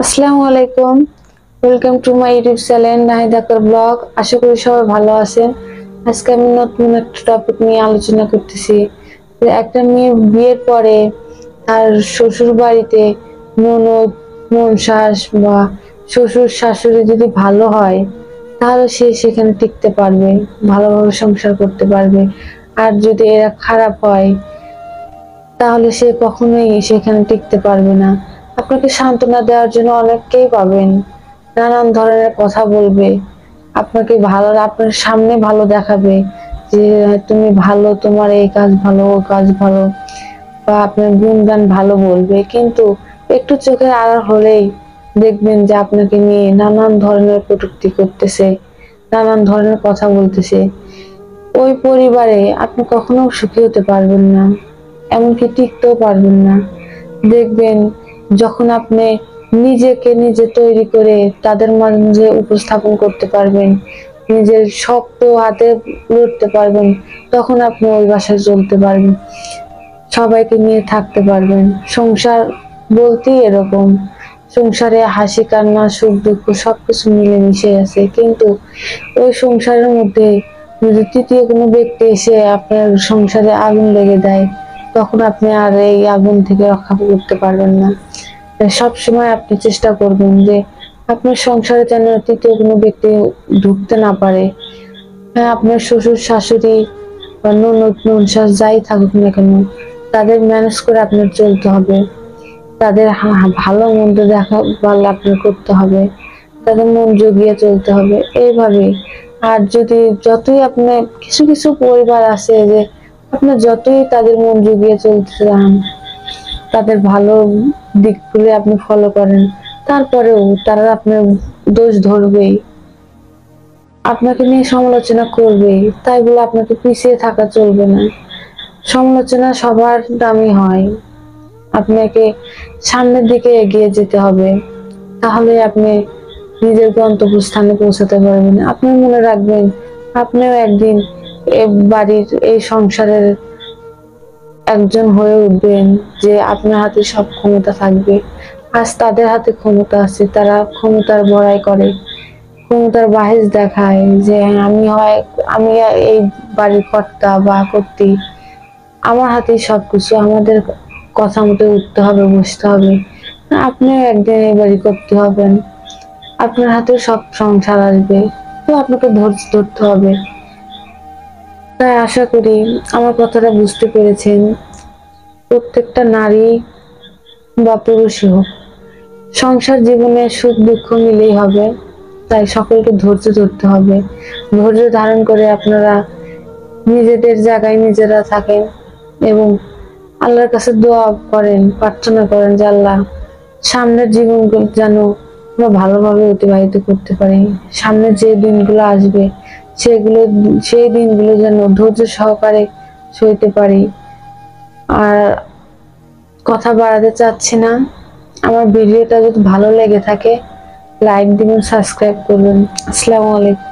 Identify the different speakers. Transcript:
Speaker 1: আসসালামু আলাইকুম। Welcome to my YouTube channel Nahid Akhtar blog. আশা করি সবাই ভালো আছেন। আজকে আমি নতুন একটা টপিক নিয়ে আলোচনা করতেছি। একটা মেয়ে বিয়ের পরে তার শ্বশুর বাড়িতে ননদ, ননশাস বা শ্বশুর শাশুড়ি যদি ভালো হয় তাহলে সে সেখানে টিকতে পারবে, ভালোভাবে সংসার করতে পারবে। আর যদি এরা খারাপ হয় তাহলে সে কখনোই সেখানে টিকতে পারবে না। আপনাকে সান্ত্বনা দেওয়ার জন্য অনেককেই পাবেন, নানান ধরনের কথা বলবে, আপনাকে ভালো, আপনার সামনে ভালো দেখাবে যে তুমি ভালো, তোমার এই কাজ ভালো, ও কাজ ভালো, বা আপনার গুণগান ভালো বলবে। কিন্তু একটু চোখের আড়াল হলেই দেখবেন যে আপনাকে নিয়ে নানান ধরনের কটূক্তি করতেছে, নানান ধরনের কথা বলতেছে। ওই পরিবারে আপনি কখনো সুখী হতে পারবেন না, এমনকি টিকতেও পারবেন না। দেখবেন যখন আপনি নিজেকে নিজে তৈরি করে তাদের মাঝে উপস্থাপন করতে পারবেন, নিজের শক্ত হাতে লড়তে পারবেন, তখন আপনি ওই বাসায় চলতে পারবেন, সবাইকে নিয়ে থাকতে পারবেন। সংসার বলতেই এরকম, সংসারে হাসি কান্না সুখ দুঃখ সবকিছু মিলেমিশে আছে। কিন্তু ওই সংসারের মধ্যে যদি তৃতীয় কোনো ব্যক্তি এসে আপনার সংসারে আগুন লেগে দেয়, তখন আপনি আর এই আগুন থেকে রক্ষা করতে পারবেন না। সব সময় আপনি চেষ্টা করবেন যে আপনার সংসারে যেন তৃতীয় কোনো ব্যক্তি ঢুকতে না পারে। হ্যাঁ, আপনার শ্বশুর শাশুড়ি বা ননদ ননশাস যাই থাকুক না কেন, তাদের ম্যানেজ করে আপনার চলতে হবে। তাদের ভালো মন্দ দেখা পারলে আপনার করতে হবে, তাদের মন জুগিয়ে চলতে হবে এইভাবে। আর যদি যতই আপনার কিছু কিছু পরিবার আছে যে আপনার যতই তাদের মন জুগিয়ে চলতে চান, তাদের ভালো দিকগুলো আপনি ফলো করেন, তারপরেও তারা আপনার দোষ ধরবেই, আপনাকে নিয়ে সমালোচনা করবেই। তাই বলে আপনাকে পিছিয়ে থাকা চলবে না। সমালোচনা সবার দামি হয়, আপনাকে সামনের দিকে এগিয়ে যেতে হবে, তাহলে আপনি নিজের গন্তব্যস্থানে পৌঁছাতে পারবেন। আপনি মনে রাখবেন আপনিও একদিন এই বাড়ির এই সংসারের একজন হয়ে উঠবেন, যে আপনার হাতে সব ক্ষমতা থাকবে। আজ তাদের হাতে ক্ষমতা আছে, তারা ক্ষমতার বড়াই করে, ক্ষমতার বাহির দেখায় যে আমি এই বাড়ির কর্তা বা কর্ত্রী, আমার হাতেই সবকিছু, আমাদের কথা মতো উঠতে হবে, বসতে হবে। আপনিও একদিন এই বাড়ি করতে হবেন, আপনার হাতে সব সংসার আসবে, তো আপনাকে ধৈর্য ধরতে হবে। তাই আশা করি আমার কথাটা বুঝতে পেরেছেন। প্রত্যেকটা নারী বা পুরুষই হোক, সংসার জীবনে সুখ দুঃখ মিলেই হবে। তাই সকলকে ধৈর্য ধরতে হবে। ধৈর্য ধারণ করে আপনারা নিজেদের জায়গায় নিজেরা থাকেন এবং আল্লাহর কাছে দোয়া করেন, প্রার্থনা করেন যে আল্লাহ সামনের জীবনগুলো যেন আমরা ভালোভাবে অতিবাহিত করতে পারি। সামনে যে দিনগুলো আসবে সেই দিনগুলো যেন ধৈর্য সহকারে সইতে পারি। আর কথা বাড়াতে চাচ্ছি না। আমার ভিডিওটা যদি ভালো লেগে থাকে লাইক দিবেন, সাবস্ক্রাইব করবেন। আসসালামু আলাইকুম।